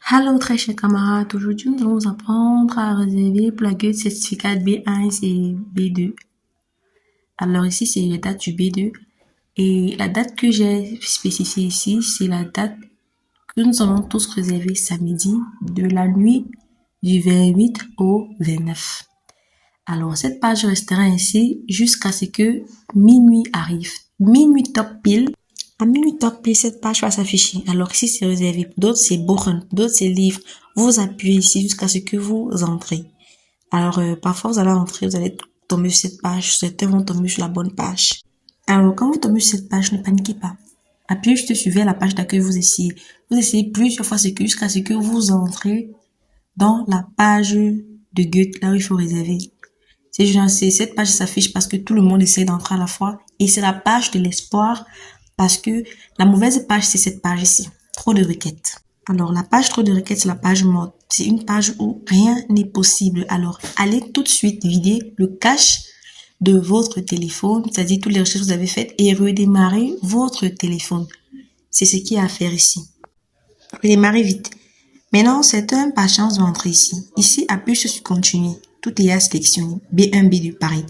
Hello très chers camarades, aujourd'hui nous allons apprendre à réserver pour la gueule certificat B1 et B2. Alors ici c'est la date du B2 et la date que j'ai spécifiée ici c'est la date que nous allons tous réserver samedi de la nuit du 28 au 29. Alors cette page restera ainsi jusqu'à ce que minuit arrive. Minuit top pile. À minuit top pile, cette page va s'afficher. Alors ici c'est réservé. Pour d'autres c'est Bochen, pour d'autres c'est livre. Vous appuyez ici jusqu'à ce que vous entrez. Alors parfois vous allez entrer, vous allez tomber sur cette page. Certains vont tomber sur la bonne page. Alors quand vous tombez sur cette page, ne paniquez pas. Appuyez juste sur la page d'accueil, vous essayez. Vous essayez plusieurs fois jusqu'à ce que vous entrez dans la page de Goethe, là où il faut réserver. Cette page s'affiche parce que tout le monde essaie d'entrer à la fois. Et c'est la page de l'espoir parce que la mauvaise page, c'est cette page ici. Trop de requêtes. Alors, la page trop de requêtes, c'est la page morte. C'est une page où rien n'est possible. Alors, allez tout de suite vider le cache de votre téléphone, c'est-à-dire toutes les recherches que vous avez faites, et redémarrer votre téléphone. C'est ce qu'il y a à faire ici. Redémarrez vite. Maintenant, certains par chance vont entrer ici. Ici, appuyez sur continuer. Tout est à sélectionner. B1, B2, pareil.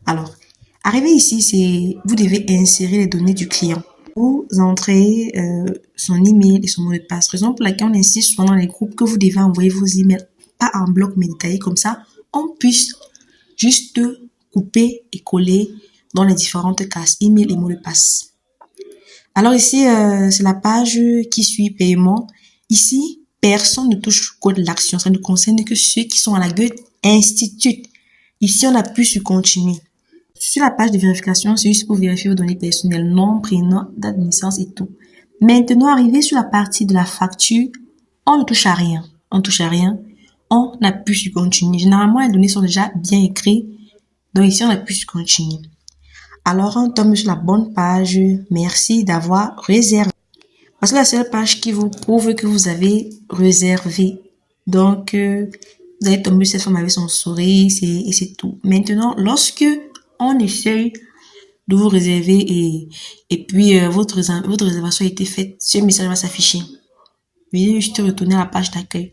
Alors, arrivé ici, vous devez insérer les données du client. Vous entrez son email et son mot de passe. Raison pour laquelle on insiste souvent dans les groupes que vous devez envoyer vos emails, pas en bloc mais détaillé comme ça, on puisse juste couper et coller dans les différentes cases, email et mot de passe. Alors ici, c'est la page qui suit paiement. Ici, personne ne touche au code de l'action. Ça ne concerne que ceux qui sont à la Goethe Institut. Ici, on appuie sur continuer. Sur la page de vérification, c'est juste pour vérifier vos données personnelles, nom, prénom, date de naissance et tout. Maintenant, arrivé sur la partie de la facture, on ne touche à rien. On touche à rien. On appuie sur continuer. Généralement, les données sont déjà bien écrites. Donc ici, on appuie sur continuer. Alors, on tombe sur la bonne page. Merci d'avoir réservé. Parce que la seule page qui vous prouve que vous avez réservé. Donc, vous allez tomber sur cette femme avec son sourire et c'est tout. Maintenant, lorsque on essaye de vous réserver et puis votre réservation a été faite, ce message va s'afficher. Veuillez juste retourner à la page d'accueil.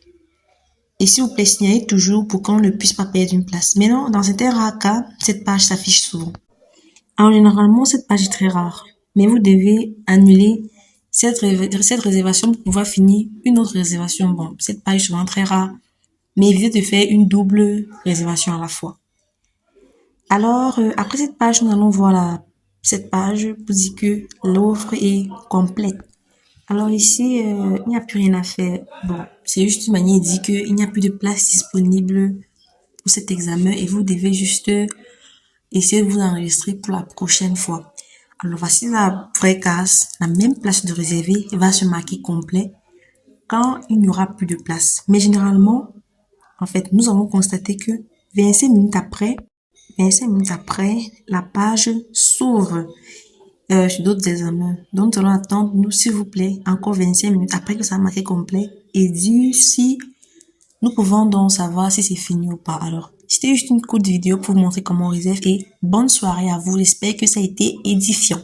Et s'il vous plaît, signalez toujours pour qu'on ne puisse pas perdre une place. Maintenant, dans certains rares cas, cette page s'affiche souvent. Alors, généralement, cette page est très rare. Mais vous devez annuler cette réservation pour pouvoir finir une autre réservation. Bon, cette page est souvent très rare. Mais évitez de faire une double réservation à la fois. Alors, après cette page, nous allons voir cette page pour dire que l'offre est complète. Alors ici, il n'y a plus rien à faire. Bon, c'est juste une manière de dire qu'il n'y a plus de place disponible pour cet examen et vous devez juste essayer de vous enregistrer pour la prochaine fois. Alors voici la vraie case, la même place de réserver va se marquer complet quand il n'y aura plus de place. Mais généralement, en fait, nous avons constaté que 25 minutes après, la page s'ouvre sur d'autres examens. Donc, nous allons attendre, nous, s'il vous plaît, encore 25 minutes après que ça a marqué complet et dire si nous pouvons donc savoir si c'est fini ou pas. Alors, c'était juste une courte vidéo pour vous montrer comment on réserve et bonne soirée à vous. J'espère que ça a été édifiant.